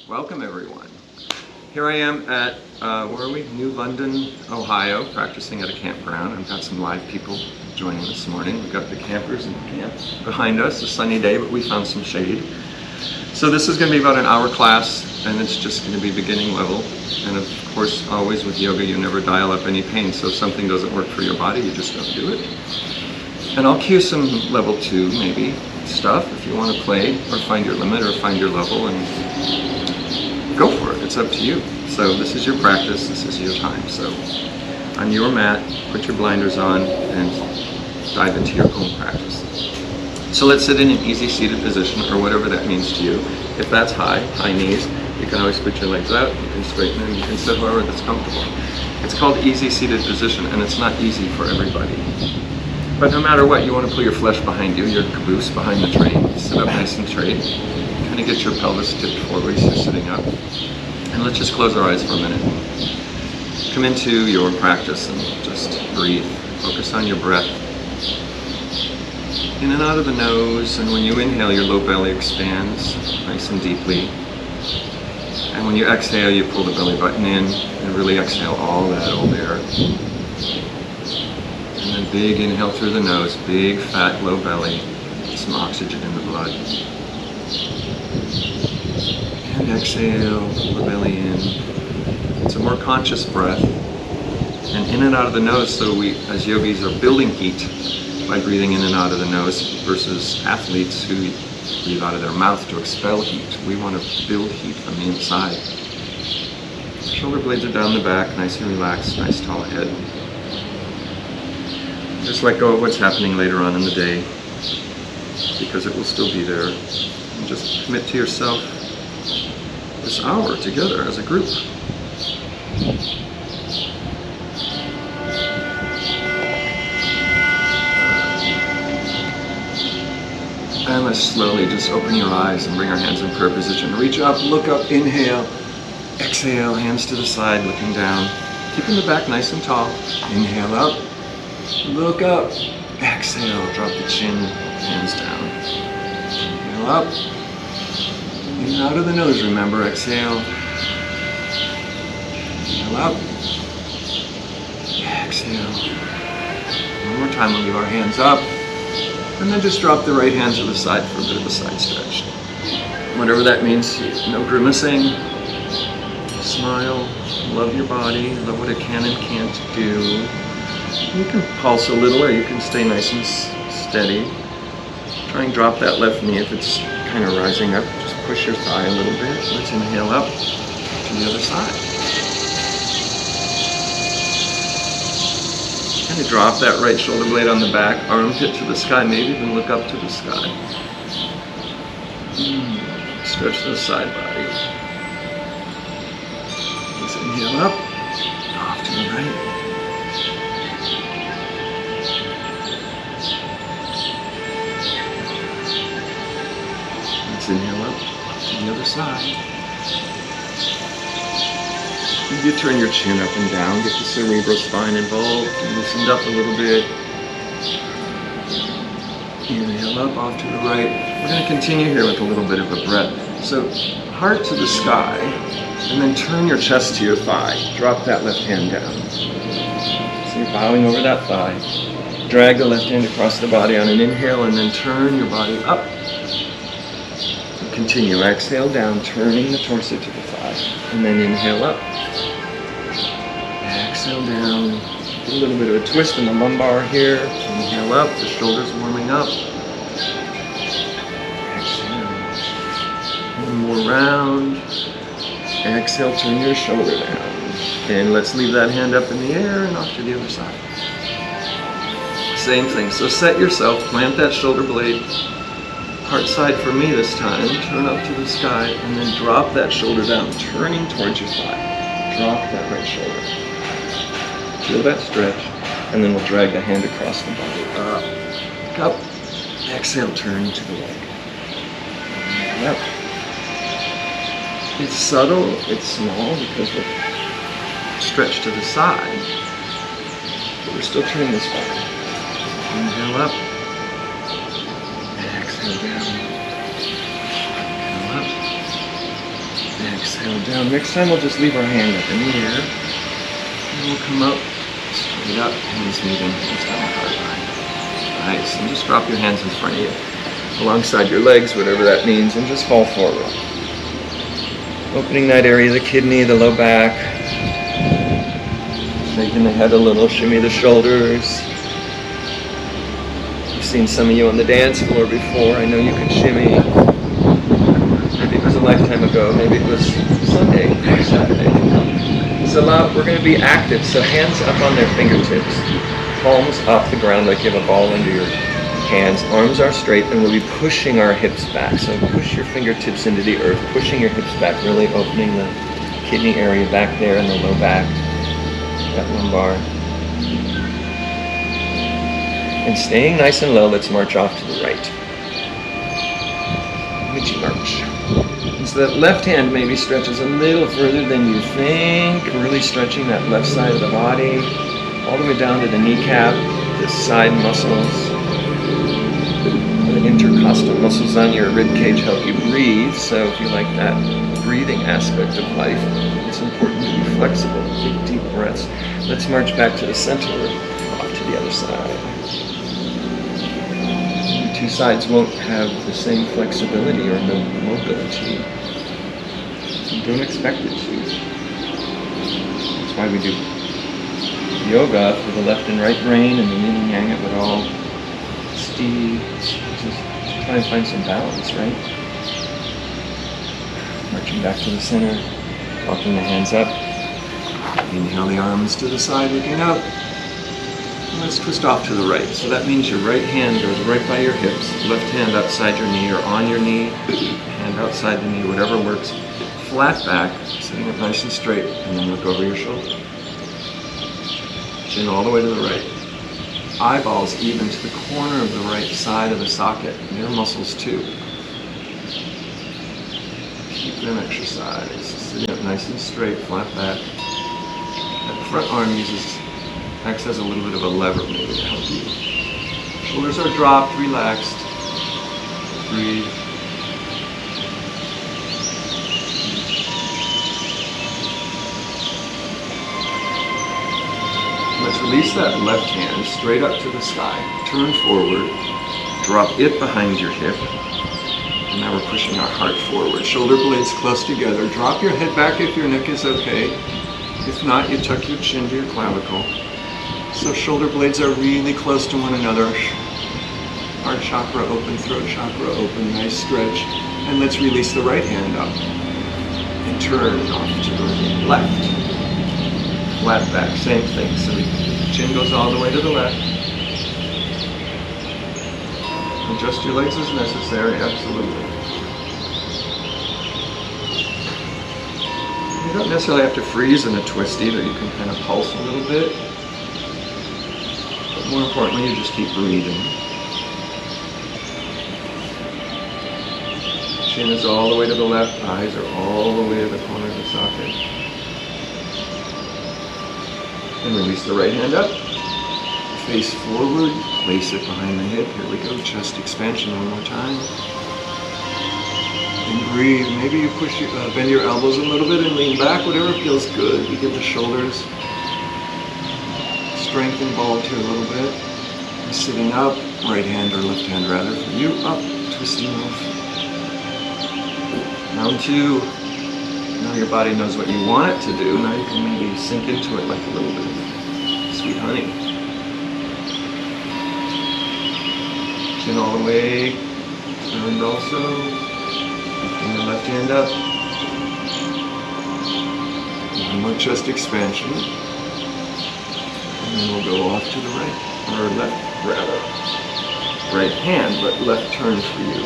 Welcome everyone. Here I am at, where are we? New London, Ohio, practicing at a campground. I've got some live people joining this morning. We've got the campers in camp behind us, a sunny day, but we found some shade. So this is going to be about an hour class, and it's just going to be beginning level. And of course, always with yoga, you never dial up any pain. So if something doesn't work for your body, you just don't do it. And I'll cue some level 2, maybe, stuff if you want to play, or find your limit, or find your level, and go for it. It's up to you. So this is your practice, this is your time. So on your mat, put your blinders on, and dive into your own practice. So let's sit in an easy seated position, or whatever that means to you. If that's high knees, you can always put your legs out, you can straighten them, you can sit however that's comfortable. It's called easy seated position, and it's not easy for everybody. But no matter what, you want to pull your flesh behind you, your caboose behind the train. Sit up nice and straight. Kind of get your pelvis tipped forward as you're sitting up. And let's just close our eyes for a minute. Come into your practice and just breathe. Focus on your breath. In and out of the nose, and when you inhale, your low belly expands nice and deeply. And when you exhale, you pull the belly button in and really exhale all that old air. And then big inhale through the nose, big fat low belly, some oxygen in the blood. And exhale, pull the belly in. It's a more conscious breath. And in and out of the nose, so we as yogis are building heat by breathing in and out of the nose versus athletes who breathe out of their mouth to expel heat. We want to build heat from the inside. Shoulder blades are down the back, nice and relaxed, nice tall head. Just let go of what's happening later on in the day, because it will still be there. And just commit to yourself this hour together as a group. And let's slowly just open your eyes and bring our hands in prayer position. Reach up, look up, inhale, exhale, hands to the side, looking down. Keeping the back nice and tall. Inhale up. Look up, exhale, drop the chin, hands down. Inhale up, in and out of the nose, remember, exhale. Inhale up, exhale. One more time, we'll leave our hands up, and then just drop the right hand to the side for a bit of a side stretch. Whatever that means, no grimacing, smile, love your body, love what it can and can't do. You can pulse a little, or you can stay nice and steady. Try and drop that left knee if it's kind of rising up. Just push your thigh a little bit. Let's inhale up to the other side. Kind of drop that right shoulder blade on the back, armpit to the sky, maybe even look up to the sky. Stretch the side body. Let's inhale up, off to the right. Inhale up to the other side. You turn your chin up and down, get the cerebral spine involved, and loosened up a little bit. Inhale up, off to the right. We're going to continue here with a little bit of a breath. So heart to the sky, and then turn your chest to your thigh. Drop that left hand down. So you're bowing over that thigh. Drag the left hand across the body on an inhale, and then turn your body up. Continue, exhale down, turning the torso to the thigh, and then inhale up. Exhale down, get a little bit of a twist in the lumbar here. Inhale up, the shoulders warming up. Exhale. One more round. Exhale, turn your shoulder down. And let's leave that hand up in the air and off to the other side. Same thing, so set yourself, plant that shoulder blade. Heart side for me this time, turn up to the sky, and then drop that shoulder down, turning towards your thigh. Drop that right shoulder. Feel that stretch, and then we'll drag the hand across the body. Up. Exhale, turn to the leg. Up. It's subtle, it's small, because we're stretched to the side, but we're still turning this body. Inhale up. Exhale down. Inhale up. exhale down. Next time we'll just leave our hand up in the air. And we'll come up, straight up, hands meeting, hands down the heart line. Nice. And just drop your hands in front of you, alongside your legs, whatever that means, and just fall forward. Opening that area of the kidney, the low back. Shaking the head a little, shimmy the shoulders. I've seen some of you on the dance floor before. I know you can shimmy. Maybe it was a lifetime ago. Maybe it was Sunday or Saturday. So we're going to be active. So hands up on their fingertips. Palms off the ground like you have a ball under your hands. Arms are straight, and we'll be pushing our hips back. So push your fingertips into the earth, pushing your hips back, really opening the kidney area back there in the low back, that lumbar. And staying nice and low, let's march off to the right. Michi march. And so that left hand maybe stretches a little further than you think, really stretching that left side of the body, all the way down to the kneecap, the side muscles. The intercostal muscles on your rib cage help you breathe, so if you like that breathing aspect of life, it's important to be flexible. Take deep breaths. Let's march back to the center, off to the other side. The two sides won't have the same flexibility or mobility. You don't expect it to. That's why we do yoga for the left and right brain and the yin and yang of it all. Just try and find some balance, right? Marching back to the center, walking the hands up. Inhale the arms to the side, looking up. And let's twist off to the right. So that means your right hand goes right by your hips, left hand outside your knee or on your knee, hand outside the knee, whatever works. Flat back, sitting up nice and straight, and then look over your shoulder. Chin all the way to the right. Eyeballs even to the corner of the right side of the socket. They're muscles too. Keep them exercised. Sitting up nice and straight, flat back. That front arm acts as a little bit of a lever maybe to help you. Shoulders are dropped, relaxed. Breathe. Let's release that left hand straight up to the sky. Turn forward. Drop it behind your hip. And now we're pushing our heart forward. Shoulder blades close together. Drop your head back if your neck is okay. If not, you tuck your chin to your clavicle. So shoulder blades are really close to one another. Heart chakra open, throat chakra open. Nice stretch. And let's release the right hand up. And turn off to the left. Flat back, same thing. So the chin goes all the way to the left. Adjust your legs as necessary, absolutely. You don't necessarily have to freeze in a twist either. You can kind of pulse a little bit. But more importantly, you just keep breathing. Chin is all the way to the left. Eyes are all the way to the corner of the socket. And release the right hand up. Face forward. Place it behind the hip. Here we go. Chest expansion one more time. And breathe. Maybe you bend your elbows a little bit and lean back. Whatever feels good. You get the shoulders strength involved here a little bit. And sitting up. Right hand or left hand rather for you. Up. Twisting off. Round two. Now your body knows what you want it to do. Now you can maybe sink into it like a little bit of sweet honey. Chin all the way, turned also. Lifting the left hand up. One more chest expansion. And then we'll go off to the right, or left rather. Right hand, but left turn for you.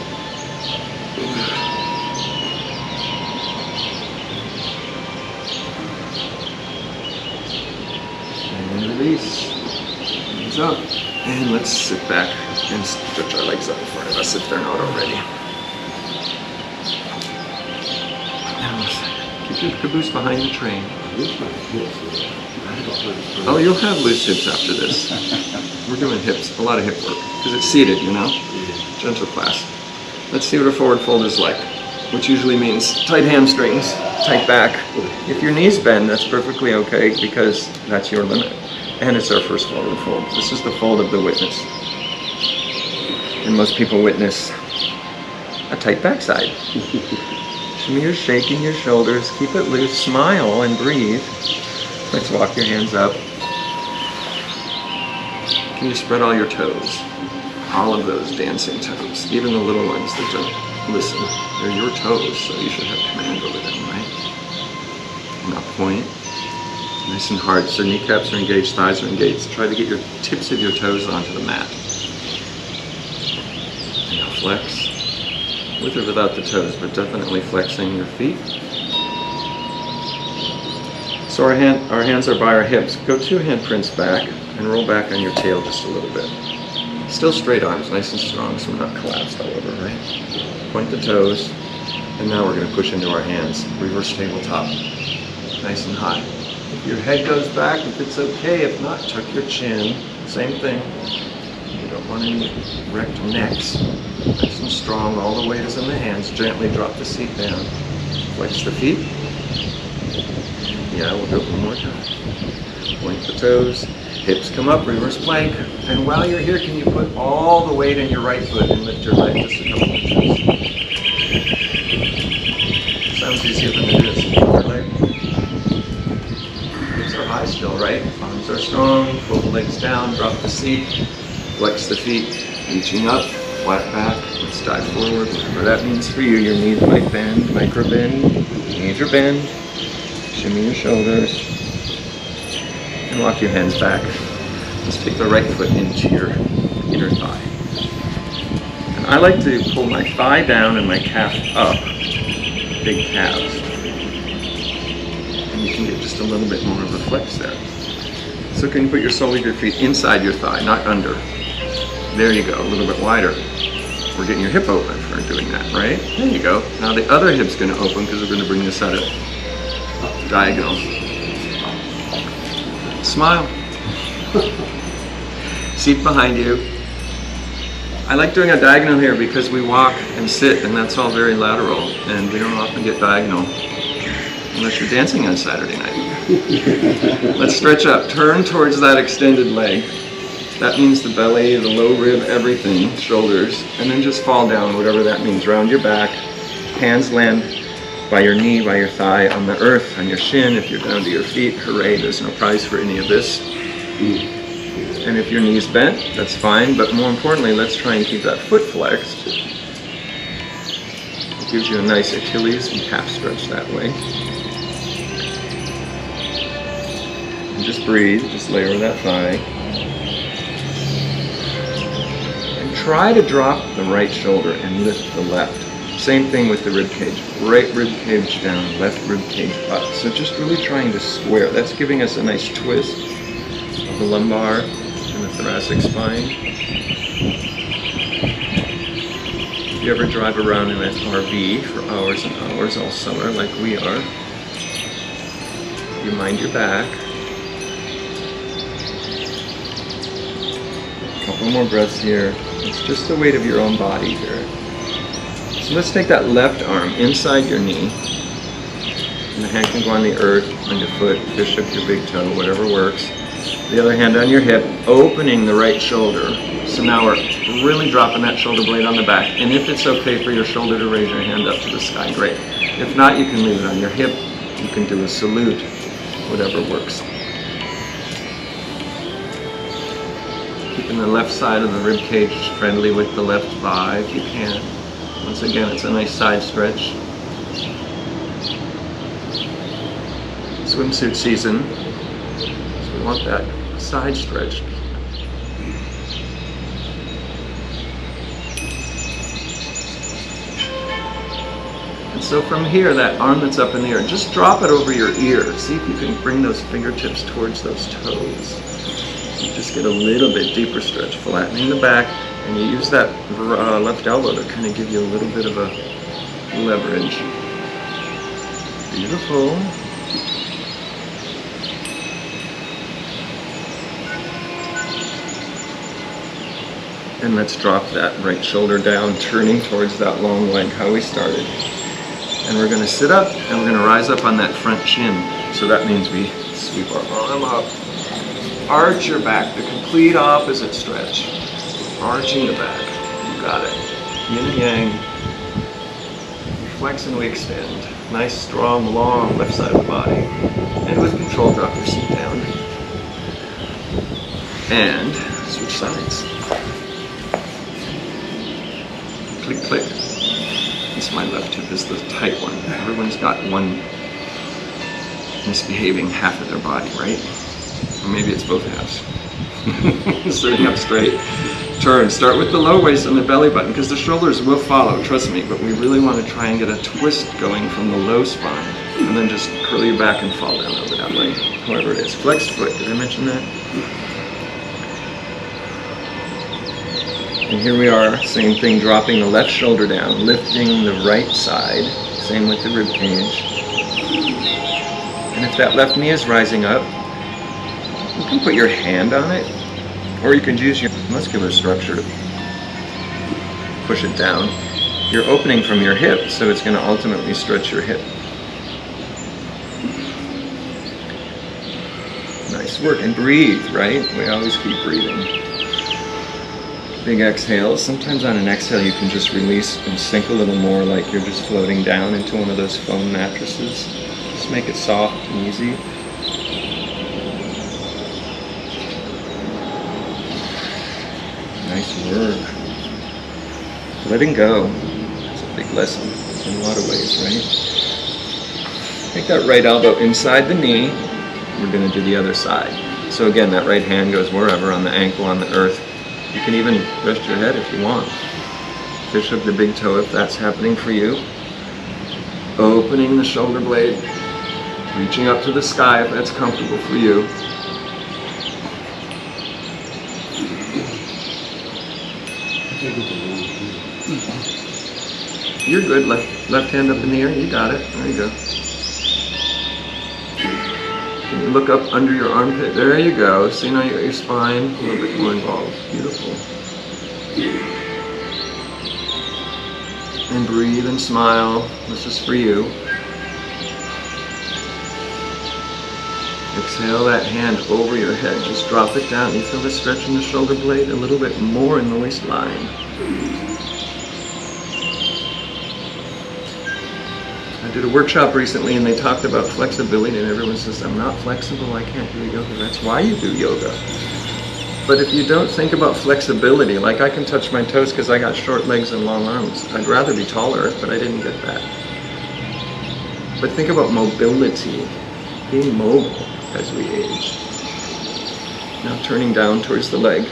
Release. Hands up. And let's sit back and stretch our legs up in front of us if they're not already. Now, keep your caboose behind the train. Oh, you'll have loose hips after this. We're doing hips, a lot of hip work, because it's seated, you know? Gentle class. Let's see what a forward fold is like. which usually means tight hamstrings, tight back. If your knees bend, that's perfectly okay because that's your limit. And it's our first forward fold. This is the fold of the witness. And most people witness a tight backside. You're shaking your shoulders, keep it loose, smile and breathe. Let's walk your hands up. Can you spread all your toes? All of those dancing toes, even the little ones that don't listen. They're your toes, so you should have command over them, right? Now point. Nice and hard, so kneecaps are engaged, thighs are engaged. Try to get your tips of your toes onto the mat. And now flex. With or without the toes, but definitely flexing your feet. So our hands are by our hips. Go 2 handprints back and roll back on your tail just a little bit. Still straight arms, nice and strong, so we're not collapsed all over, right? Point the toes, and now we're going to push into our hands. Reverse tabletop, nice and high. If your head goes back, if it's okay. If not, tuck your chin. Same thing. You don't want any wrecked necks. Nice and strong, all the weight is in the hands. Gently drop the seat down. Flex the feet. Yeah, we'll do it one more time. Point the toes, hips come up, reverse plank. And while you're here, can you put all the weight in your right foot and lift your leg just a couple inches? Sounds easier than it is. Your leg. Hips are high still, right? Arms are strong, pull the legs down, drop the seat, flex the feet, reaching up. Flat back, let's dive forward, whatever that means for you. Your knees might bend, micro bend, major bend. Shimmy your shoulders. And walk your hands back. Let's take the right foot into your inner thigh. And I like to pull my thigh down and my calf up. Big calves. And you can get just a little bit more of a flex there. So can you put your sole of your feet inside your thigh, not under. There you go, a little bit wider. We're getting your hip open for doing that, right? There you go. Now the other hip's going to open because we're going to bring this out at diagonal. Smile. Seat behind you. I like doing a diagonal here because we walk and sit, and that's all very lateral, and we don't often get diagonal unless you're dancing on Saturday night. Let's stretch up. Turn towards that extended leg. That means the belly, the low rib, everything, shoulders, and then just fall down, whatever that means. Round your back, hands land by your knee, by your thigh, on the earth, on your shin. If you're down to your feet, hooray, there's no prize for any of this. And if your knee's bent, that's fine, but more importantly, let's try and keep that foot flexed. It gives you a nice Achilles and calf stretch that way. And just breathe, just lay over that thigh. Try to drop the right shoulder and lift the left. Same thing with the rib cage. Right rib cage down, left rib cage up. So just really trying to square. That's giving us a nice twist of the lumbar and the thoracic spine. If you ever drive around in an RV for hours and hours all summer like we are, you mind your back. A couple more breaths here. It's just the weight of your own body here. So let's take that left arm inside your knee. And the hand can go on the earth, on your foot, bishop, your big toe, whatever works. The other hand on your hip, opening the right shoulder. So now we're really dropping that shoulder blade on the back. And if it's okay for your shoulder to raise your hand up to the sky, great. If not, you can leave it on your hip. You can do a salute, whatever works. Keeping the left side of the rib cage friendly with the left thigh if you can. Once again, it's a nice side stretch. Swimsuit season, so we want that side stretch. And so from here, that arm that's up in the air, just drop it over your ear. See if you can bring those fingertips towards those toes. Just get a little bit deeper stretch, flattening the back, and you use that left elbow to kind of give you a little bit of a leverage. Beautiful. And let's drop that right shoulder down, turning towards that long leg, how we started. And we're going to sit up and we're going to rise up on that front shin. So that means we sweep our arm up, arch your back, the complete opposite stretch. Arching the back. You got it. Yin and yang. We flex and we extend. Nice, strong, long left side of the body. And with control, drop your seat down. And switch sides. Click, click. This my left hip is the tight one. Everyone's got one misbehaving half of their body, right? Or maybe it's both halves. Sitting up straight. Turn. Start with the low waist and the belly button because the shoulders will follow, trust me, but we really want to try and get a twist going from the low spine and then just curl your back and fall down over that leg, however it is. Flex foot, did I mention that? And here we are, same thing, dropping the left shoulder down, lifting the right side, same with the rib cage. And if that left knee is rising up, you can put your hand on it, or you can use your muscular structure to push it down. You're opening from your hip, so it's going to ultimately stretch your hip. Nice work. And breathe, right? We always keep breathing. Big exhales. Sometimes on an exhale you can just release and sink a little more like you're just floating down into one of those foam mattresses. Just make it soft and easy. Nice work. Letting go. That's a big lesson in a lot of ways, right? Take that right elbow inside the knee. We're going to do the other side. So again, that right hand goes wherever, on the ankle, on the earth. You can even rest your head if you want. Fish up the big toe if that's happening for you. Opening the shoulder blade. Reaching up to the sky if that's comfortable for you. You're good. Left hand up in the air. You got it. There you go. Can you look up under your armpit? There you go. See, now you got your spine a little bit more involved. Beautiful. And breathe and smile. This is for you. Exhale that hand over your head. Just drop it down. You feel the stretch in the shoulder blade? A little bit more in the waistline. I did a workshop recently and they talked about flexibility and everyone says, I'm not flexible, I can't do yoga. That's why you do yoga. But if you don't think about flexibility, like I can touch my toes because I got short legs and long arms. I'd rather be taller, but I didn't get that. But think about mobility, being mobile as we age. Now turning down towards the leg.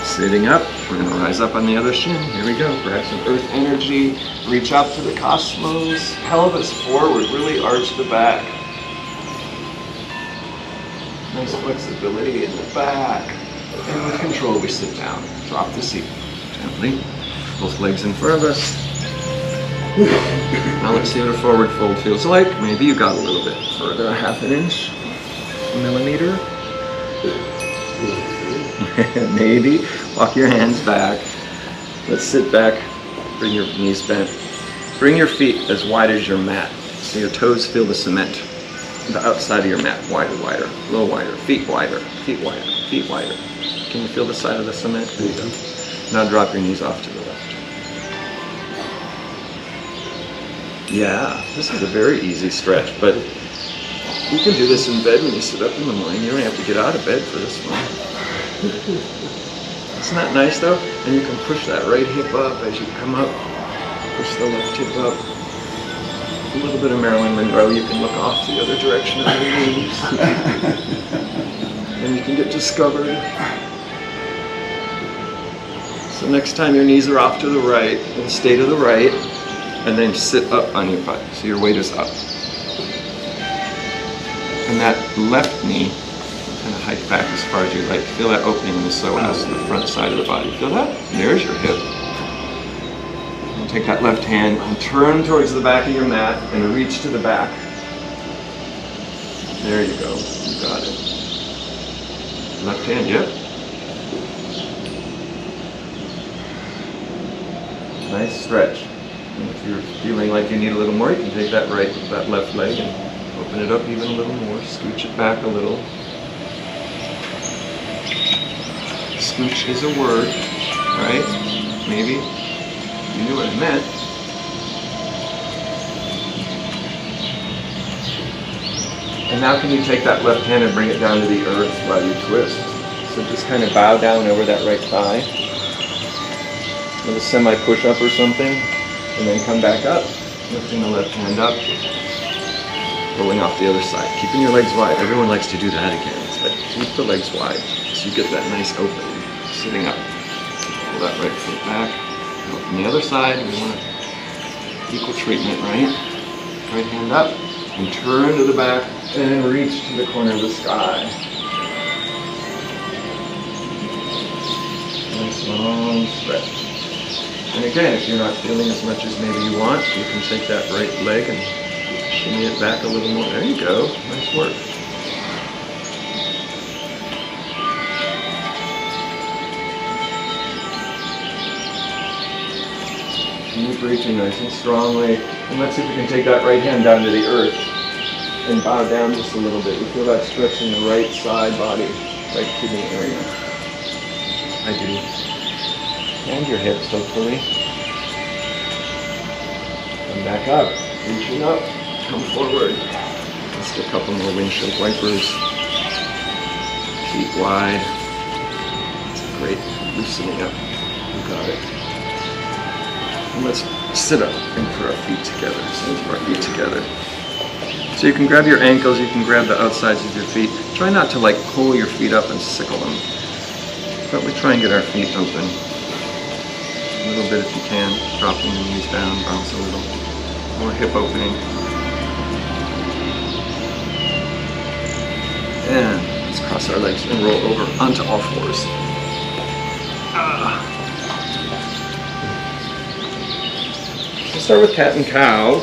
Sitting up, we're going to rise up on the other shin. Here we go. Grab some earth energy. Reach up to the cosmos. Pelvis forward. Really arch the back. Nice flexibility in the back. And with control, we sit down. Drop the seat gently. Both legs in front of us. Now let's see what a forward fold feels like. Maybe you got a little bit further, a half an inch, a millimeter. Maybe. Walk your hands back. Let's sit back. Bring your knees bent. Bring your feet as wide as your mat. So your toes feel the cement. The outside of your mat. Wider, wider. A little wider. Feet wider. Feet wider. Feet wider. Can you feel the side of the cement? There you go. Now drop your knees off to the left. Yeah, this is a very easy stretch, but you can do this in bed when you sit up in the morning. You don't have to get out of bed for this one. Isn't that nice though? And you can push that right hip up as you come up. Push the left hip up. A little bit of Marilyn Monroe. You can look off the other direction of your knees. And you can get discovered. So next time your knees are off to the right, then stay to the right, and then sit up on your butt. So your weight is up. And that left knee, kind of hike back as far as you like. Feel that opening in the psoas, the front side of the body. Feel that? There's your hip. And take that left hand and turn towards the back of your mat and reach to the back. There you go. You got it. Left hand, yep. Nice stretch. And if you're feeling like you need a little more, you can take that left leg and open it up even a little more. Scooch it back a little. Scooch is a word, right? Maybe you knew what it meant. And now can you take that left hand and bring it down to the earth while you twist? So just kind of bow down over that right thigh. With a semi-push-up or something. And then come back up. Lifting the left hand up. Rolling off the other side. Keeping your legs wide. Everyone likes to do that again. But keep the legs wide. So you get that nice opening. Sitting up. Pull that right foot back. Open the other side. We want equal treatment, right? Right hand up. And turn to the back. And reach to the corner of the sky. Nice long stretch. And again, if you're not feeling as much as maybe you want, you can take that right leg and shimmy it back a little more. There you go. Nice work. Keep reaching nice and strongly. And let's see if we can take that right hand down to the earth. And bow down just a little bit. You feel that stretch in the right side body, right kidney area. I do. And your hips, hopefully. Come back up. Reaching up. Come forward. Let's do a couple more windshield wipers. Feet wide. It's a great loosening up. You got it. And let's sit up and put our feet together. So put our feet together. So you can grab your ankles, you can grab the outsides of your feet. Try not to like pull your feet up and sickle them. But we try and get our feet open. A little bit if you can. Dropping the knees down, bounce a little. More hip opening. And let's cross our legs and roll over onto all fours. We'll start with cat and cow.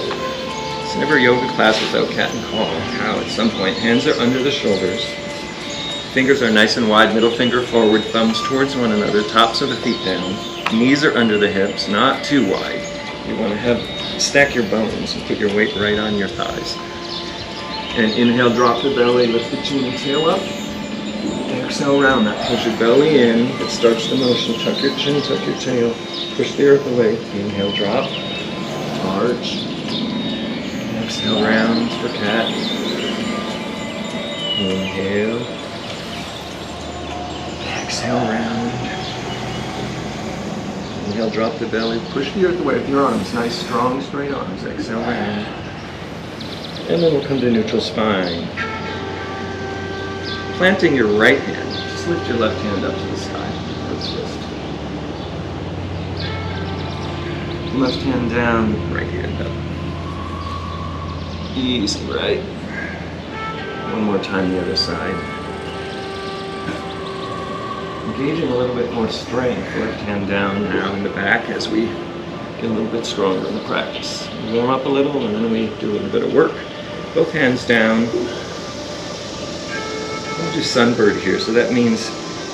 It's never a yoga class without cat and cow at some point. Hands are under the shoulders. Fingers are nice and wide, middle finger forward, thumbs towards one another, tops of the feet down. Knees are under the hips, not too wide. You want to stack your bones and put your weight right on your thighs. And inhale, drop the belly, lift the chin and tail up. Exhale, round that. Push your belly in. It starts the motion. Tuck your chin, tuck your tail. Push the earth away. Inhale, drop. Arch. Exhale, round for cat. Inhale. Exhale, round. Inhale, drop the belly. Push the earth away with your arms. Nice, strong, straight arms. Exhale, round. And then we'll come to neutral spine. Planting your right hand. Just lift your left hand up to the sky. Left hand down, right hand up. Easy, right? One more time the other side. Engaging a little bit more strength. Left hand down now in the back as we get a little bit stronger in the practice. We warm up a little and then we do a little bit of work. Both hands down. We'll do sunbird here, so that means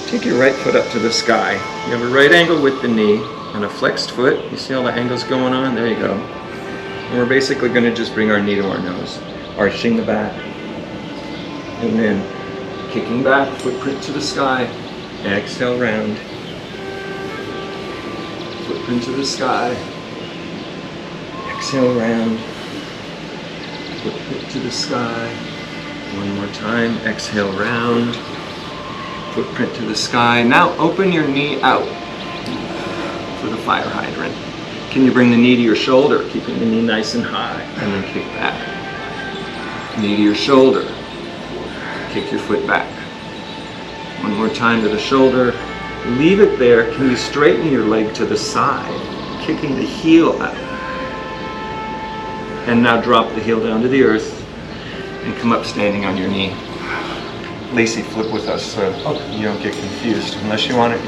take your right foot up to the sky. You have a right angle with the knee and a flexed foot. You see all the angles going on? There you go. And we're basically going to just bring our knee to our nose, arching the back. And then kicking back, footprint to the sky. Exhale, round. Footprint to the sky. Exhale, round. Footprint to the sky. One more time. Exhale, round. Footprint to the sky. Now open your knee out for the fire hydrant. Can you bring the knee to your shoulder, keeping the knee nice and high, and then kick back. Knee to your shoulder. Kick your foot back. One more time to the shoulder. Leave it there. Can you straighten your leg to the side, kicking the heel out? And now drop the heel down to the earth and come up standing on your knee. Lacey, flip with us so you don't get confused. Unless you want it.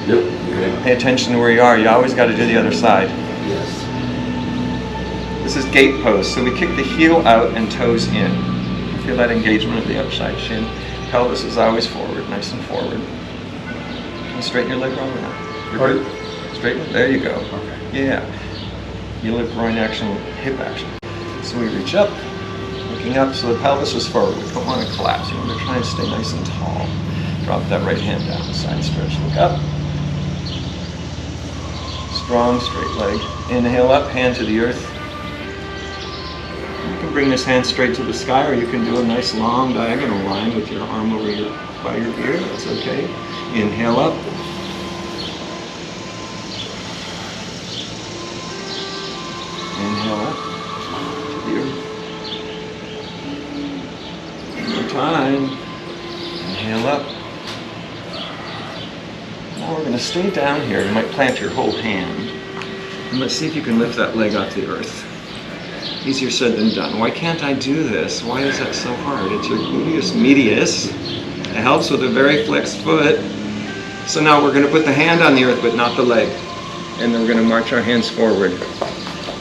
Yep. Pay attention to where you are. You always got to do the other side. Yes. This is gate pose. So we kick the heel out and toes in. Feel that engagement of the outside shin. Pelvis is always forward, nice and forward. And straighten your leg wrong now. You're good. Straighten it. There you go. Okay. Yeah. iliac groin action, hip action. So we reach up, looking up, so the pelvis is forward. We don't want to collapse. You want to try and stay nice and tall. Drop that right hand down, side stretch, look up. Strong, straight leg. Inhale up, hand to the earth. You can bring this hand straight to the sky, or you can do a nice long diagonal line with your arm over by your ear. That's okay. Inhale up. Inhale up to the earth. One more time. Inhale up. Now we're going to stay down here. You might plant your whole hand. And let's see if you can lift that leg off the earth. Easier said than done. Why can't I do this? Why is that so hard? It's your gluteus medius. It helps with a very flexed foot. So now we're going to put the hand on the earth, but not the leg. And then we're going to march our hands forward.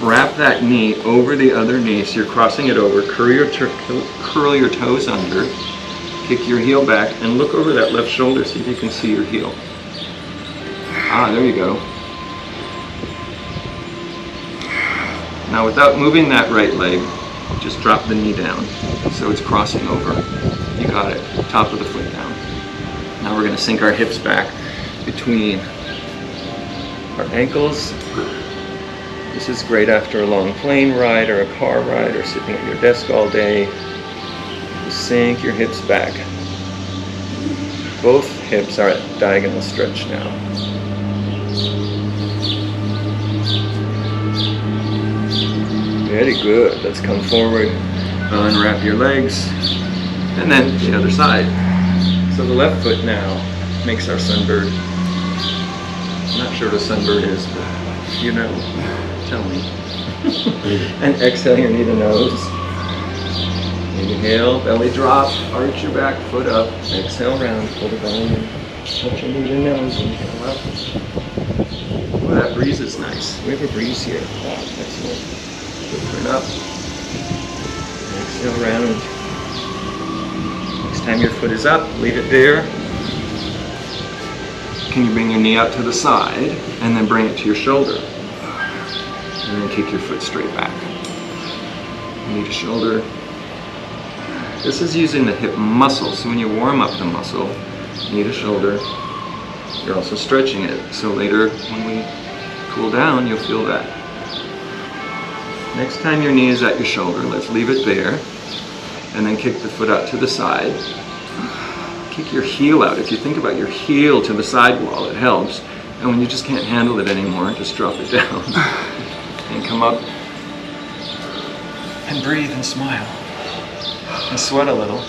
Wrap that knee over the other knee, so you're crossing it over. Curl your toes under. Kick your heel back, and look over that left shoulder, see if you can see your heel. Ah, there you go. Now without moving that right leg, just drop the knee down so it's crossing over. You got it. Top of the foot down. Now we're going to sink our hips back between our ankles. This is great after a long plane ride or a car ride or sitting at your desk all day. Just sink your hips back. Both hips are at diagonal stretch now. Very good. Let's come forward, unwrap your legs, and then the other side. So the left foot now makes our sunbird. I'm not sure what a sunbird is, but you know, tell me. And exhale your knee to nose. Inhale, belly drop, arch your back, foot up. Exhale, round, pull the belly in. Touch your knee to nose, inhale up. Oh, that breeze is nice. We have a breeze here. Wow, excellent. Turn up. Exhale round. Next time your foot is up, leave it there. Can you bring your knee out to the side and then bring it to your shoulder? And then kick your foot straight back. Knee to shoulder. This is using the hip muscle. So when you warm up the muscle, knee to shoulder, you're also stretching it. So later when we cool down, you'll feel that. Next time your knee is at your shoulder, let's leave it there, and then kick the foot out to the side. Kick your heel out. If you think about your heel to the side wall, it helps. And when you just can't handle it anymore, just drop it down. And come up, and breathe and smile. And sweat a little.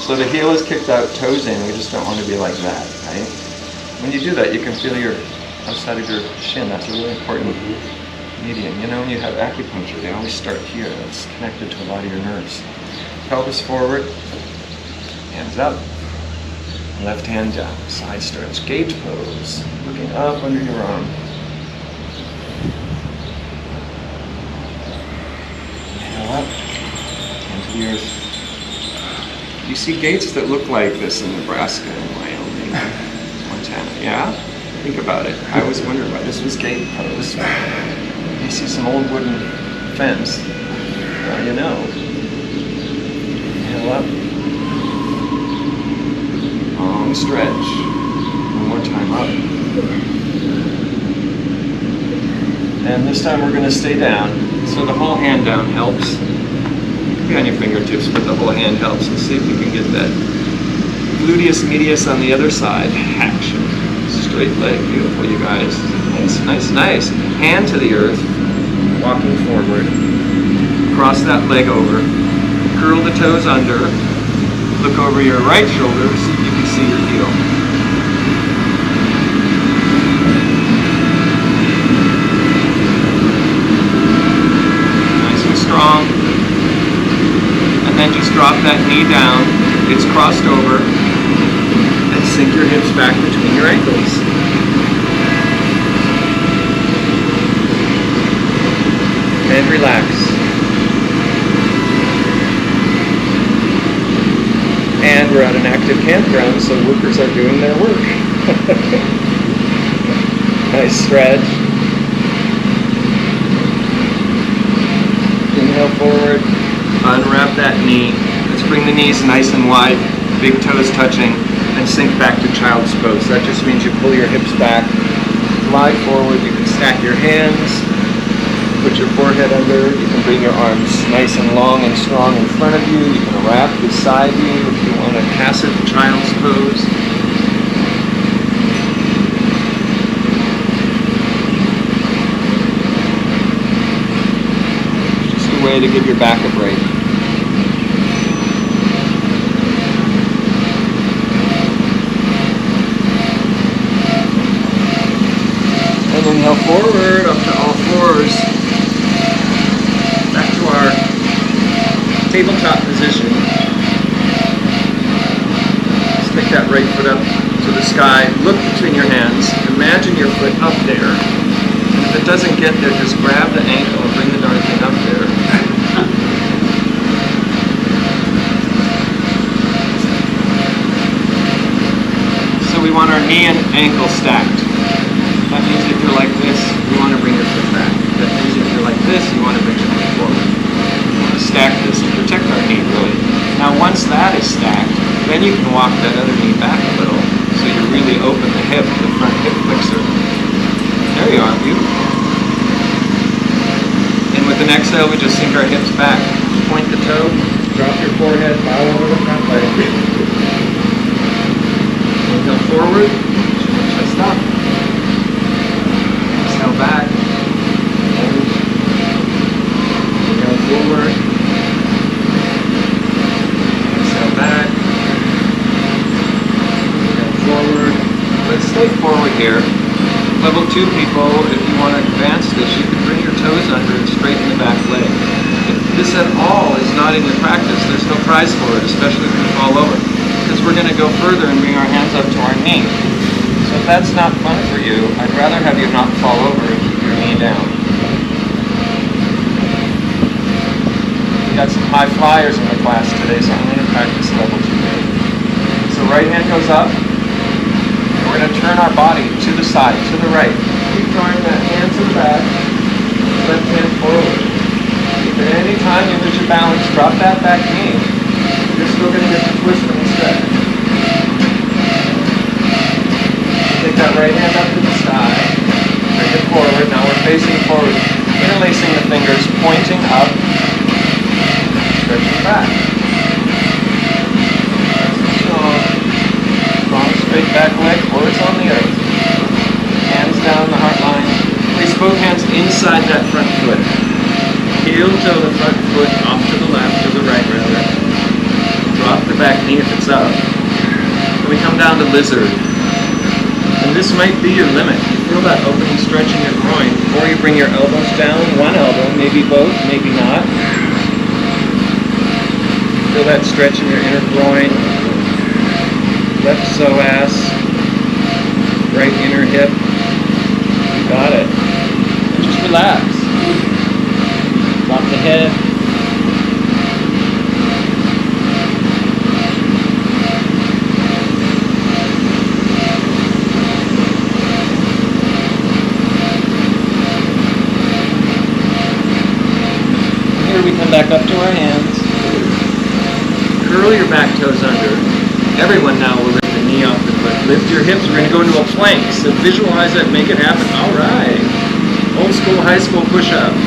So the heel is kicked out, toes in. We just don't want to be like that, right? When you do that, you can feel your outside of your shin. That's a really important median. You know, when you have acupuncture, they always start here. It's connected to a lot of your nerves. Pelvis forward, hands up, left hand down, side stretch, gate pose, looking up under your arm. Inhale up, hand to the earth. You see gates that look like this in Nebraska and Wyoming, Montana, yeah? Think about it. I always wondered why this was gate pose. You see some old wooden fence. Well, you know. Inhale up. Long stretch. One more time up. And this time we're going to stay down. So the whole hand down helps. You can be on your fingertips, but the whole hand helps. Let's see if you can get that gluteus medius on the other side. Action. Straight leg. Beautiful, you guys. Nice, nice, nice. Hand to the earth. Walking forward. Cross that leg over. Curl the toes under. Look over your right shoulder, see if you can see your heel. Nice and strong. And then just drop that knee down. It's crossed over. And sink your hips back between your ankles. And relax. And we're at an active campground, so workers are doing their work. Nice stretch. inhale forward, unwrap that knee. Let's bring the knees nice and wide, big toes touching, and sink back to child's pose. That just means you pull your hips back, glide forward. You can stack your hands, put your forehead under. You can bring your arms nice and long and strong in front of you. You can wrap beside you if you want a passive child's pose. Just a way to give your back a break. And inhale forward up to all fours. Back to our tabletop position. Stick that right foot up to the sky. Look between your hands. Imagine your foot up there. And if it doesn't get there, just grab the ankle and bring the darn thing up there. So we want our knee and ankle stacked. That means if you're like this, you want to bring your foot back. That means if you're like this, you want to bring your foot forward. We want to stack this and protect our knee, really. Now, once that is stacked, then you can walk that other knee back a little, so you really open the hip, the front hip flexor. There you are, beautiful. And with an exhale, we just sink our hips back. Point the toe, drop your forehead, bow over the front leg. Inhale forward, chest up. Exhale back. Inhale forward. Exhale back. Inhale forward. Let's stay forward here. Level 2 people, if you want to advance this, you can bring your toes under and straighten the back leg. If this at all is not in your practice, there's no prize for it, especially if you fall over. Because we're going to go further and bring our hands up to our knee. So if that's not fun for you, I'd rather have you not fall over and keep your knee down. We got some high flyers in the class today, so I'm going to practice level 2. So right hand goes up. We're going to turn our body to the side, to the right. Keep drawing that hand to the back, left hand forward. If at any time you lose your balance, drop that back knee. You're still going to get the twist and the stretch. Take that right hand up to the sky, bring it forward. Now we're facing forward, interlacing the fingers, pointing up, stretching back. Strong, straight back leg, words on the earth. Hands down the heart line. Place both hands inside that front foot. Heel toe the front foot off to the left, or the right rather. Drop the back knee if it's up. Then we come down to lizard. And this might be your limit. You feel that opening stretch in your groin. Or you bring your elbows down, one elbow, maybe both, maybe not. Feel that stretch in your inner groin. Left psoas, right inner hip. You got it. And just relax. Drop the head. Here we come back up to our hands. Curl your back toes under. Everyone now will lift the knee off the foot. Lift your hips. We're going to go into a plank. So visualize that. Make it happen. All right. Old school, high school push-up.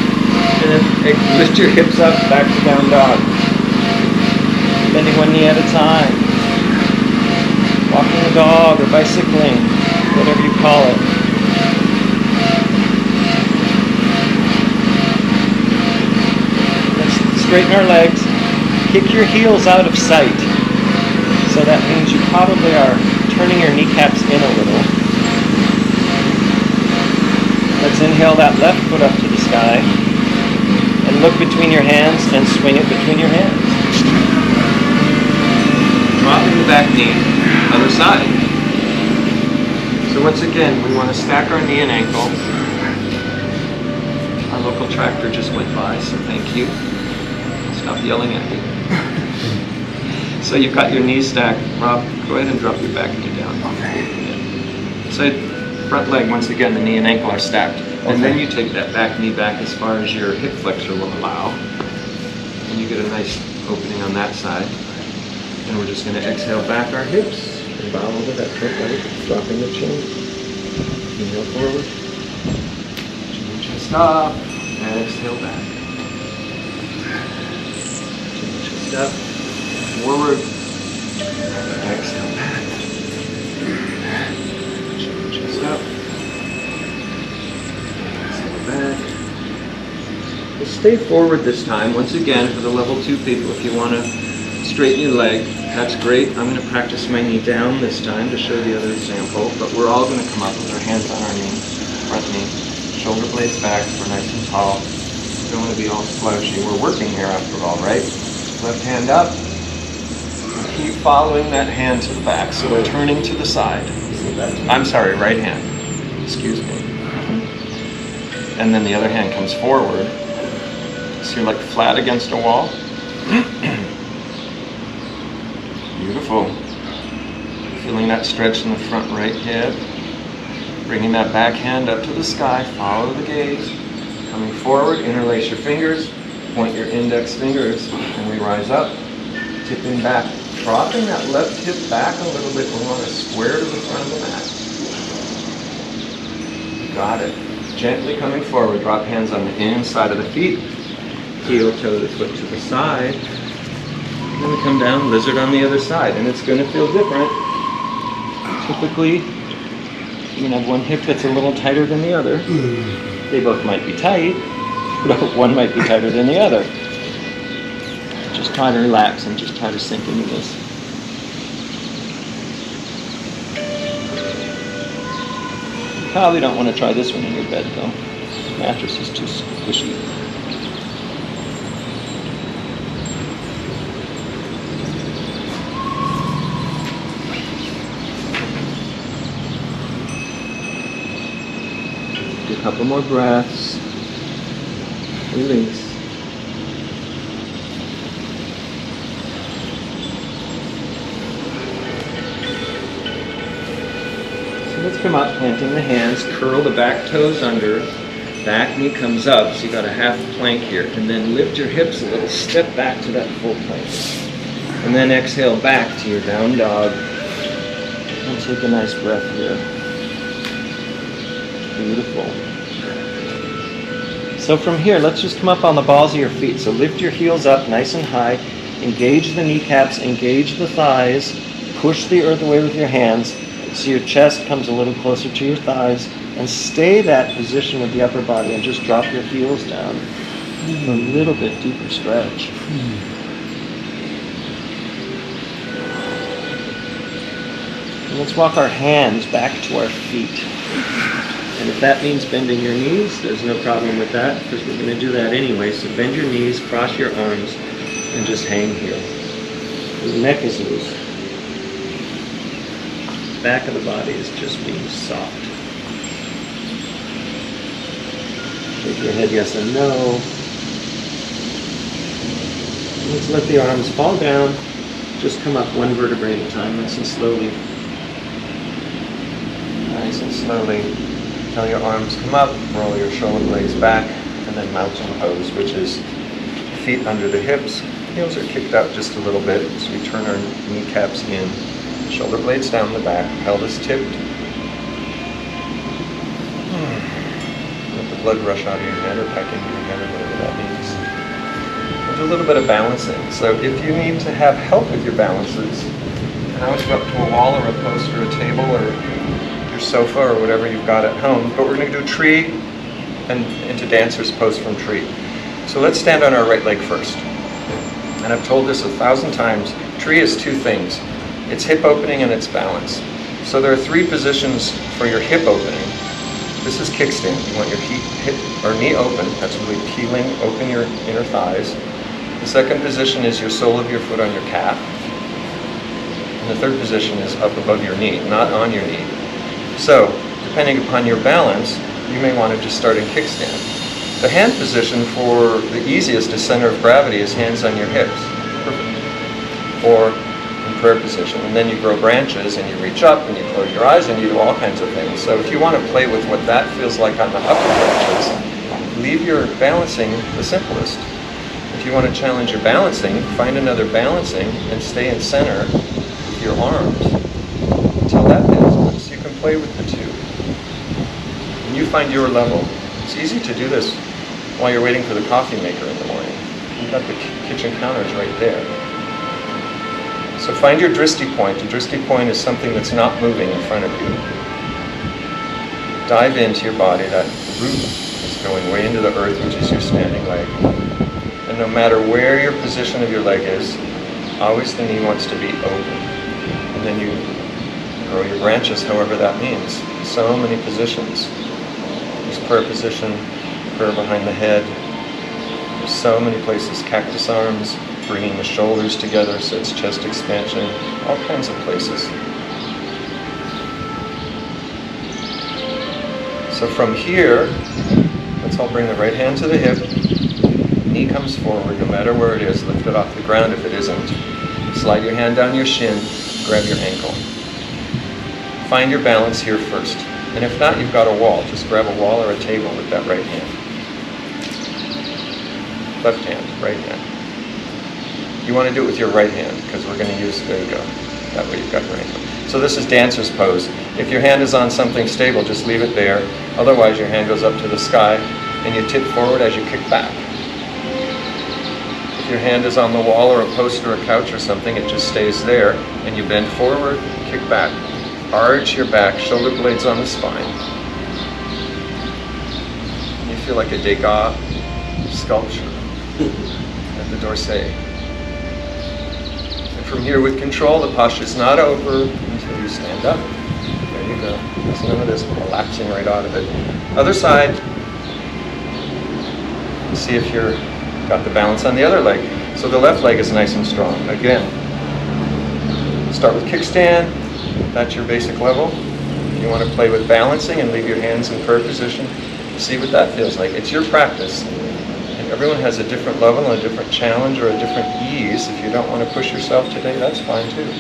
And then lift your hips up. Back to down dog. Bending one knee at a time. Walking the dog or bicycling. Whatever you call it. Let's straighten our legs. Kick your heels out of sight. So that means you probably are turning your kneecaps in a little. Let's inhale that left foot up to the sky. And look between your hands and swing it between your hands. Dropping the back knee, other side. So once again, we want to stack our knee and ankle. Our local tractor just went by, so thank you. Stop yelling at me. So you've got your knees stacked. Rob, go ahead and drop your back knee down. Okay. Yeah. So front leg, once again, the knee and ankle are stacked. And then you take that back knee back as far as your hip flexor will allow. get a nice opening on that side. And we're just going to exhale back our hips and bow over that front leg, dropping the chin. Inhale forward. Chin chest up. Exhale back. Chin chest up. Forward. Exhale back. Chin chest up. Exhale back. We'll stay forward this time. Once again, for the level 2 people, if you want to straighten your leg, that's great. I'm going to practice my knee down this time to show the other example, but we're all going to come up with our hands on our knee, front knee, shoulder blades back, so we're nice and tall. We don't want to be all slouchy. We're working here after all, right? Left hand up. Keep following that hand to the back, so we're turning to the side. I'm sorry, right hand. Excuse me. And then the other hand comes forward. So you're like flat against a wall. Beautiful. Feeling that stretch in the front right hip. Bringing that back hand up to the sky. Follow the gaze. Coming forward, interlace your fingers. Point your index fingers, and we rise up. Tipping back. Dropping that left hip back a little bit. We want to square to the front of the mat. Got it. Gently coming forward. Drop hands on the inside of the feet. Heel, toe, the foot to the side. And then we come down, lizard on the other side, and it's going to feel different. Typically, you can have one hip that's a little tighter than the other. They both might be tight, but one might be tighter than the other. Just try to relax and just try to sink into this. You probably don't want to try this one in your bed, though. The mattress is too squishy. A couple more breaths. Release. So let's come up, planting the hands, curl the back toes under, back knee comes up, so you got a half plank here, and then lift your hips a little, step back to that full plank. And then exhale back to your down dog. And take a nice breath here. Beautiful. So from here, let's just come up on the balls of your feet. So lift your heels up nice and high. Engage the kneecaps, engage the thighs. Push the earth away with your hands so your chest comes a little closer to your thighs. And stay that position with the upper body and just drop your heels down. A little bit deeper stretch. And let's walk our hands back to our feet. And if that means bending your knees, there's no problem with that because we're going to do that anyway. So bend your knees, cross your arms, and just hang here. The neck is loose. Back of the body is just being soft. Shake your head yes and no. Let's let the arms fall down. Just come up one vertebrae at a time, nice and slowly. Nice and slowly. Tell your arms come up, roll your shoulder blades back, and then mountain pose, which is feet under the hips. Heels are kicked out just a little bit, so we turn our kneecaps in. Shoulder blades down the back, pelvis tipped. Let the blood rush out of your head or back into your head or whatever that means. And do a little bit of balancing. So if you need to have help with your balances, you can always go up to a wall or a post or a table or sofa or whatever you've got at home, but we're going to do tree and into dancer's pose from tree. So let's stand on our right leg first. And I've told this 1,000 times, tree is two things. It's hip opening and it's balance. So there are 3 positions for your hip opening. This is kickstand. You want your hip or knee open. That's really peeling open your inner thighs. The second position is your sole of your foot on your calf. And the third position is up above your knee, not on your knee. So, depending upon your balance, you may want to just start in kickstand. The hand position for the easiest is center of gravity is hands on your hips. Perfect. Or in prayer position. And then you grow branches and you reach up and you close your eyes and you do all kinds of things. So if you want to play with what that feels like on the upper branches, leave your balancing the simplest. If you want to challenge your balancing, find another balancing and stay in center with your arms until that feels good. So you can play with the two. And you find your level. It's easy to do this while you're waiting for the coffee maker in the morning. You've got the kitchen counters right there. So find your drishti point. The drishti point is something that's not moving in front of you. Dive into your body. That root is going way into the earth, which is your standing leg. And no matter where your position of your leg is, always the knee wants to be open. And then you grow your branches, however that means. So many positions. There's prayer position, prayer behind the head. There's so many places. Cactus arms, bringing the shoulders together so it's chest expansion, all kinds of places. So from here, let's all bring the right hand to the hip. Knee comes forward, no matter where it is. Lift it off the ground if it isn't. Slide your hand down your shin, grab your ankle. Find your balance here first. And if not, you've got a wall. Just grab a wall or a table with that right hand. Left hand, right hand. You want to do it with your right hand because we're going to use, there you go. That way you've got your ankle. So this is dancer's pose. If your hand is on something stable, just leave it there. Otherwise your hand goes up to the sky and you tip forward as you kick back. If your hand is on the wall or a post or a couch or something, it just stays there and you bend forward, kick back. Arch your back, shoulder blades on the spine. You feel like a Degas sculpture at the dorset. And from here with control, the posture is not over until you stand up. There you go. There's none of this collapsing right out of it. Other side. See if you're got the balance on the other leg. So the left leg is nice and strong. Again, start with kickstand. That's your basic level. If you want to play with balancing and leave your hands in prayer position, see what that feels like. It's your practice. And everyone has a different level and a different challenge or a different ease. If you don't want to push yourself today, that's fine too.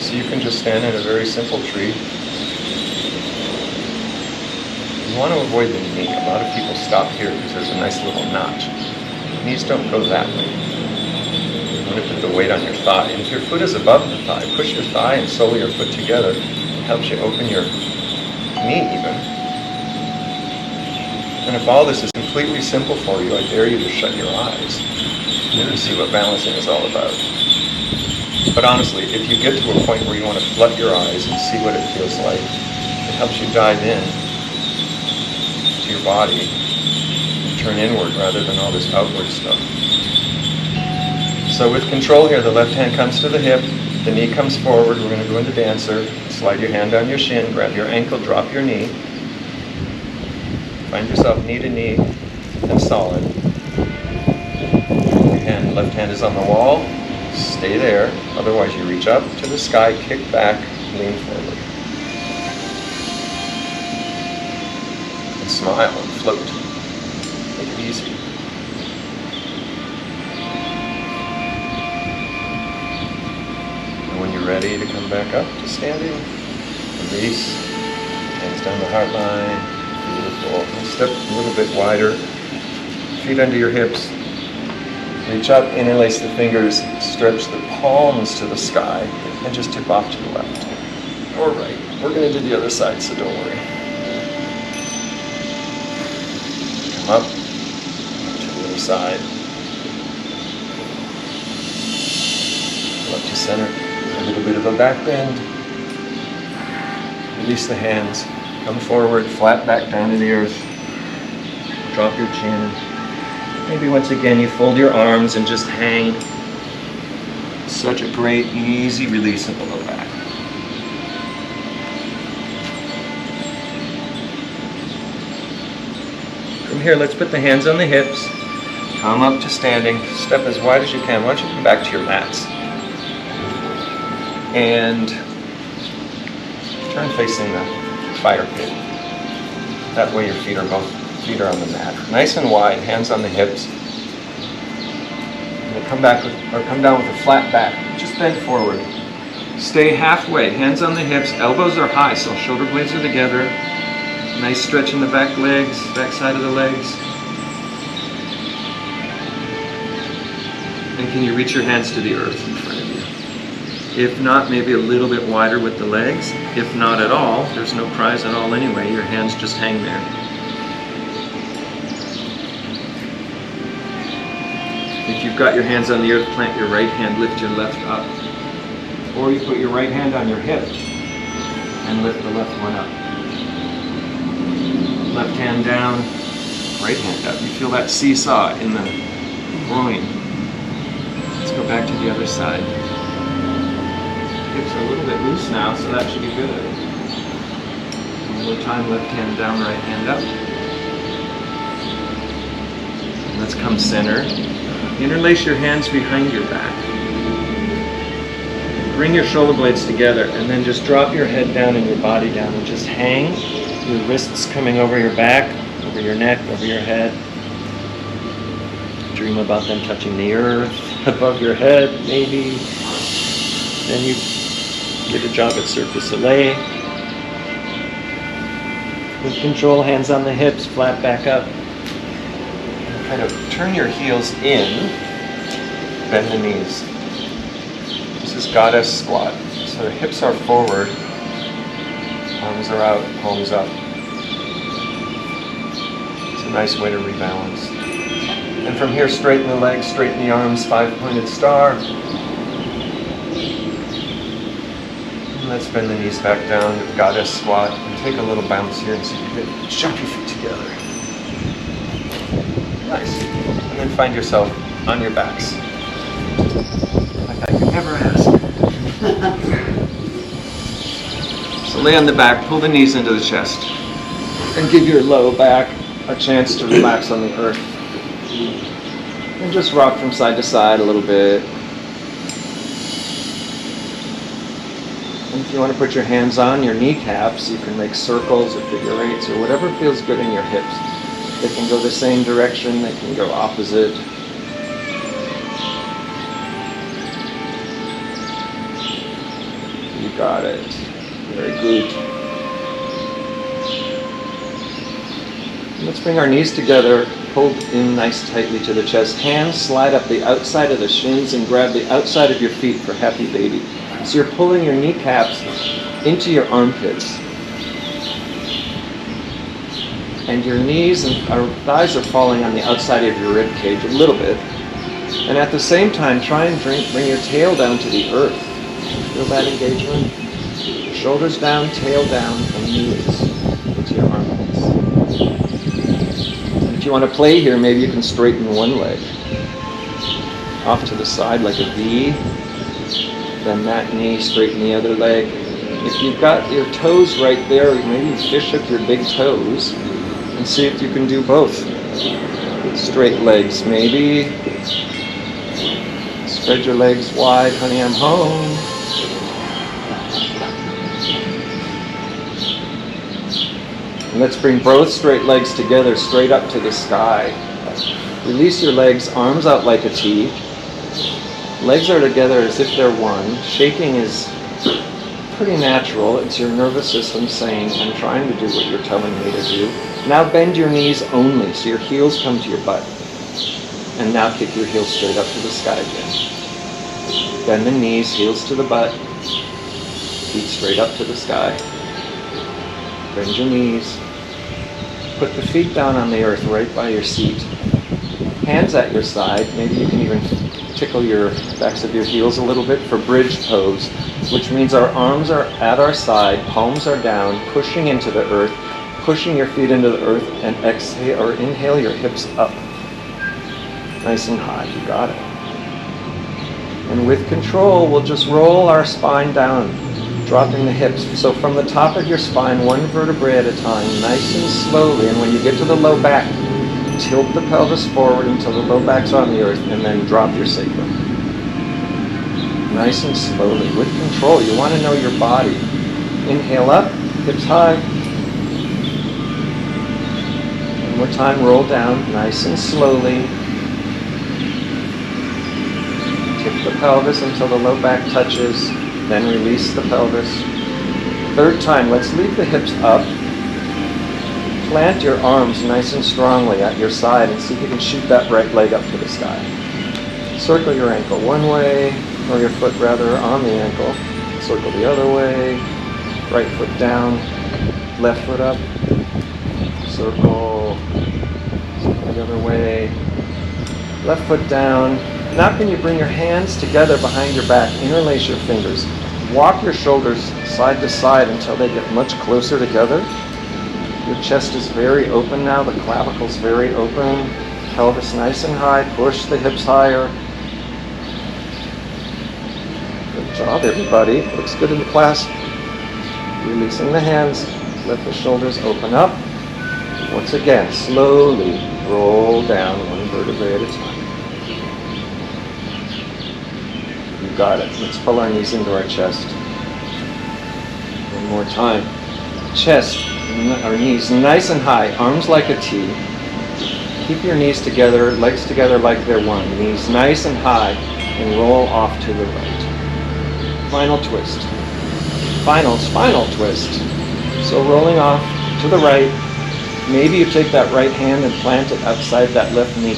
So you can just stand in a very simple tree. You want to avoid the knee. A lot of people stop here because there's a nice little notch. Knees don't go that way. You want to put the weight on your thigh. And if your foot is above the thigh, push your thigh and sole your foot together. It helps you open your knee even. And if all this is completely simple for you, I dare you to shut your eyes and see what balancing is all about. But honestly, if you get to a point where you want to flood your eyes and see what it feels like, it helps you dive in to your body and turn inward rather than all this outward stuff. So with control here, the left hand comes to the hip, the knee comes forward. We're going to go into dancer. Slide your hand down your shin, grab your ankle, drop your knee. Find yourself knee to knee and solid. Your left hand is on the wall. Stay there. Otherwise you reach up to the sky, kick back, lean forward. And smile and float. Make it easy. And when you're ready to come back up to standing, release. Hands down the heart line. Beautiful. And step a little bit wider. Feet under your hips. Reach up, interlace the fingers, stretch the palms to the sky, and just tip off to the left or right. We're going to do the other side, so don't worry. Come up to the other side. Come up to center. A little bit of a back bend. Release the hands. Come forward, flat back down to the earth. Drop your chin. Maybe once again you fold your arms and just hang. Such a great, easy release in the low back. From here, let's put the hands on the hips. Come up to standing. Step as wide as you can. Why don't you come back to your mats? And turn facing the fire pit. That way your feet are on the mat. Nice and wide, hands on the hips. And we'll come down with a flat back. Just bend forward. Stay halfway, hands on the hips, elbows are high, so shoulder blades are together. Nice stretch in the back legs, back side of the legs. And can you reach your hands to the earth in front of you? If not, maybe a little bit wider with the legs. If not at all, there's no prize at all anyway. Your hands just hang there. If you've got your hands on the earth, plant your right hand, lift your left up. Or you put your right hand on your hip and lift the left one up. Left hand down, right hand up. You feel that seesaw in the groin. Let's go back to the other side. Hips are a little bit loose now, so that should be good. One more time, left hand down, right hand up. Let's come center. Interlace your hands behind your back. Bring your shoulder blades together and then just drop your head down and your body down and just hang. Your wrists coming over your back, over your neck, over your head. Dream about them touching the earth above your head, maybe. Then you get a job at Cirque du Soleil. With control, hands on the hips, flat back up. Kind of turn your heels in, bend the knees. This is goddess squat. So the hips are forward, arms are out, palms up. It's a nice way to rebalance. And from here, straighten the legs, straighten the arms, 5-pointed star. And let's bend the knees back down, goddess squat. And take a little bounce here and see if you can jump your feet together. Nice. And then find yourself on your backs. Like I could never ask. So lay on the back, pull the knees into the chest, and give your low back a chance to relax on the earth. And just rock from side to side a little bit. And if you want to put your hands on your kneecaps, you can make circles or figure eights or whatever feels good in your hips. They can go the same direction, they can go opposite. You got it. Very good. Let's bring our knees together, pulled in nice tightly to the chest. Hands slide up the outside of the shins and grab the outside of your feet for happy baby. So you're pulling your kneecaps into your armpits. And your knees and thighs are falling on the outside of your rib cage a little bit. And at the same time, try and bring your tail down to the earth. Feel that engagement? Shoulders down, tail down, and knees into your armpits. And if you want to play here, maybe you can straighten one leg off to the side like a V. Then that knee, straighten the other leg. If you've got your toes right there, maybe you fish up your big toes. And see if you can do both. With straight legs, maybe. Spread your legs wide, honey, I'm home. And let's bring both straight legs together, straight up to the sky. Release your legs, arms out like a T. Legs are together as if they're one. Shaking is pretty natural. It's your nervous system saying, I'm trying to do what you're telling me to do. Now bend your knees only, so your heels come to your butt. And now kick your heels straight up to the sky again. Bend the knees, heels to the butt. Feet straight up to the sky. Bend your knees. Put the feet down on the earth right by your seat. Hands at your side. Maybe you can even tickle your backs of your heels a little bit for bridge pose, which means our arms are at our side, palms are down, pushing into the earth, pushing your feet into the earth, and exhale or inhale your hips up. Nice and high, you got it. And with control, we'll just roll our spine down, dropping the hips. So from the top of your spine, one vertebrae at a time, nice and slowly, and when you get to the low back, tilt the pelvis forward until the low back's on the earth, and then drop your sacrum. Nice and slowly, with control. You want to know your body. Inhale up, hips high. One more time, roll down, nice and slowly. Tip the pelvis until the low back touches, then release the pelvis. Third time, let's leave the hips up. Plant your arms nice and strongly at your side and see if you can shoot that right leg up to the sky. Circle your ankle one way, or your foot rather on the ankle. Circle the other way. Right foot down, left foot up. Circle the other way. Left foot down. Now can you bring your hands together behind your back, interlace your fingers. Walk your shoulders side to side until they get much closer together. Your chest is very open now, the clavicle's very open. Pelvis nice and high, push the hips higher. Good job, everybody. Looks good in the class. Releasing the hands, let the shoulders open up. Once again, slowly roll down one vertebrae at a time. You got it. Let's pull our knees into our chest. One more time. Chest, our knees nice and high, arms like a T. Keep your knees together, legs together like they're one. Knees nice and high, and roll off to the right. Final twist. Final twist. So rolling off to the right. Maybe you take that right hand and plant it outside that left knee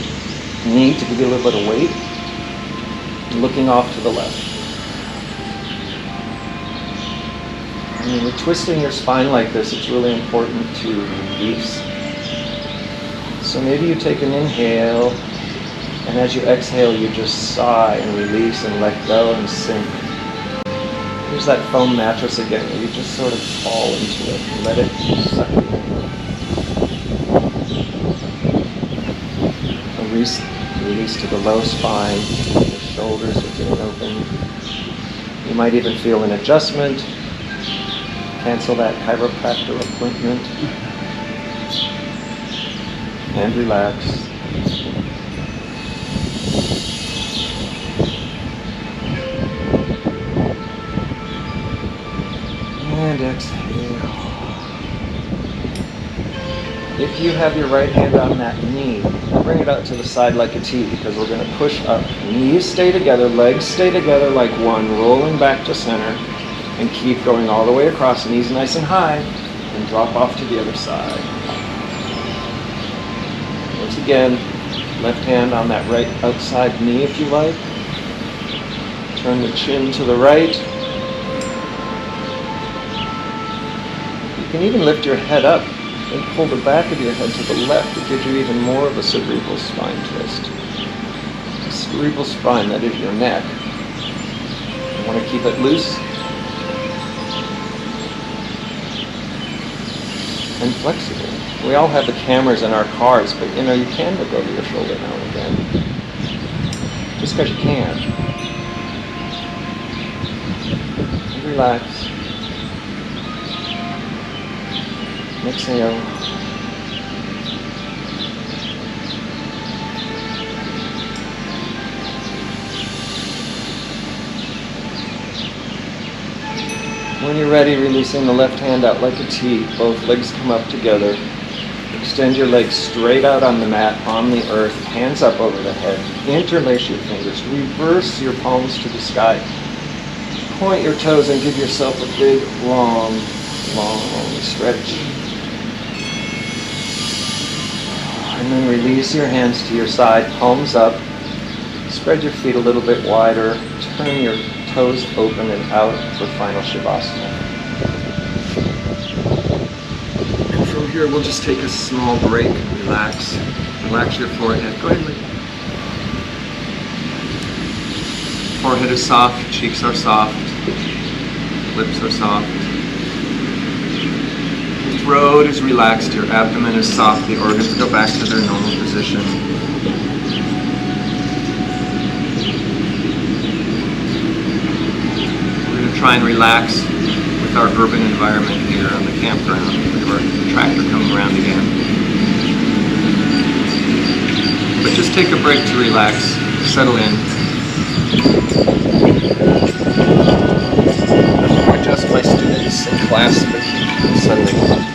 to give you a little bit of weight. Looking off to the left. When you're twisting your spine like this, it's really important to release. So maybe you take an inhale, and as you exhale, you just sigh and release and let go and sink. Here's that foam mattress again, where you just sort of fall into it and let it suck you in. Release to the low spine, your shoulders are getting open. You might even feel an adjustment. Cancel that chiropractor appointment. And relax. And exhale. If you have your right hand on that knee, bring it out to the side like a T, because we're going to push up. Knees stay together, legs stay together like one, rolling back to center, and keep going all the way across, knees nice and high, and drop off to the other side. Once again, left hand on that right outside knee if you like. Turn the chin to the right. You can even lift your head up and pull the back of your head to the left. It gives you even more of a cerebral spine twist. The cerebral spine, that is your neck. You want to keep it loose and flexible. We all have the cameras in our cars, but you know, you can look over your shoulder now and again. Just because you can. And relax. Exhale. When you're ready, releasing the left hand out like a T. Both legs come up together. Extend your legs straight out on the mat, on the earth, hands up over the head. Interlace your fingers. Reverse your palms to the sky. Point your toes and give yourself a big, long stretch. And then release your hands to your side, palms up. Spread your feet a little bit wider. Turn your toes open and out for final Shavasana. And from here, we'll just take a small break. Relax. Relax your forehead. Go ahead, Lee. Forehead is soft, cheeks are soft, lips are soft. Throat is relaxed, your abdomen is soft, the organs go back to their normal position. We're going to try and relax with our urban environment here on the campground. We have our tractor coming around again. But just take a break to relax, settle in. I adjust my students in class, but keep settling.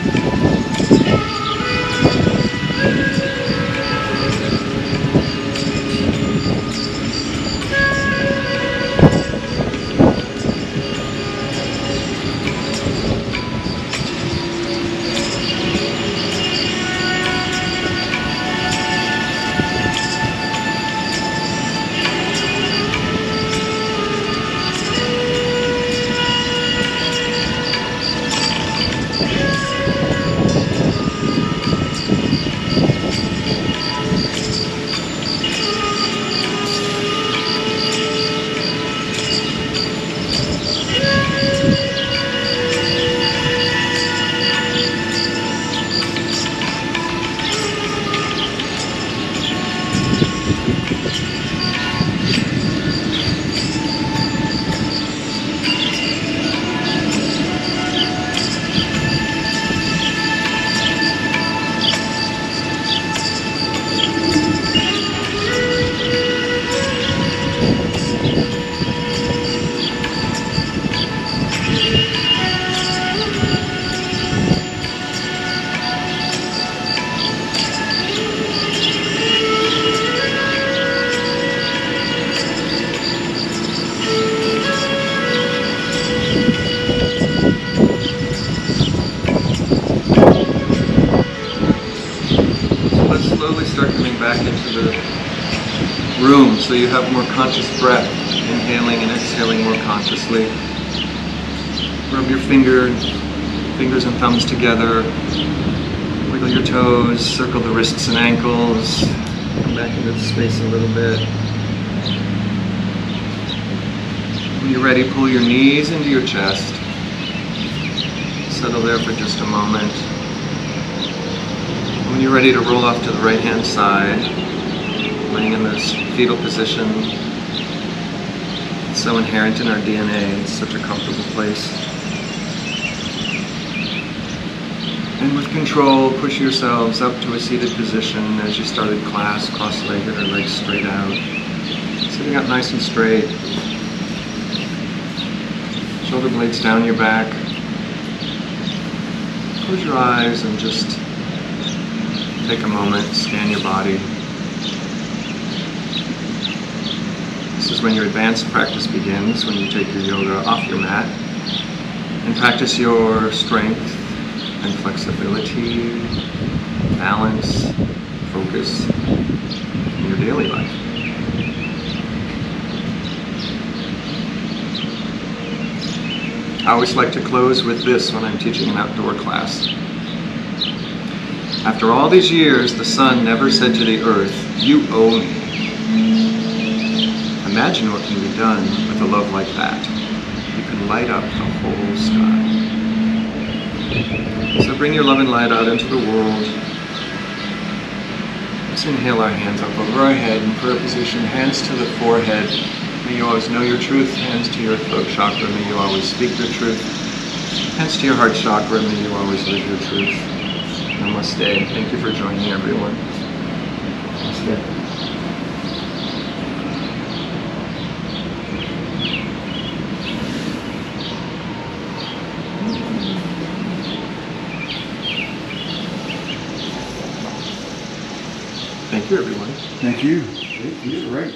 back into the room so you have more conscious breath, inhaling and exhaling more consciously. Rub your fingers and thumbs together, wiggle your toes, circle the wrists and ankles, come back into the space a little bit. When you're ready, pull your knees into your chest. Settle there for just a moment. When you're ready to roll off to the right-hand side, laying in this fetal position, it's so inherent in our DNA, it's such a comfortable place. And with control, push yourselves up to a seated position as you started class, cross-legged or legs straight out. Sitting up nice and straight. Shoulder blades down your back. Close your eyes and just take a moment, scan your body. This is when your advanced practice begins, when you take your yoga off your mat and practice your strength and flexibility, balance, focus in your daily life. I always like to close with this when I'm teaching an outdoor class. After all these years, the sun never said to the earth, "You owe me." Imagine what can be done with a love like that. You can light up the whole sky. So bring your love and light out into the world. Let's inhale our hands up over our head in prayer position, hands to the forehead. May you always know your truth. Hands to your throat chakra. May you always speak your truth. Hands to your heart chakra. May you always live your truth. Namaste. Thank you for joining, everyone. Namaste. Thank you, everyone. Thank you. You're right.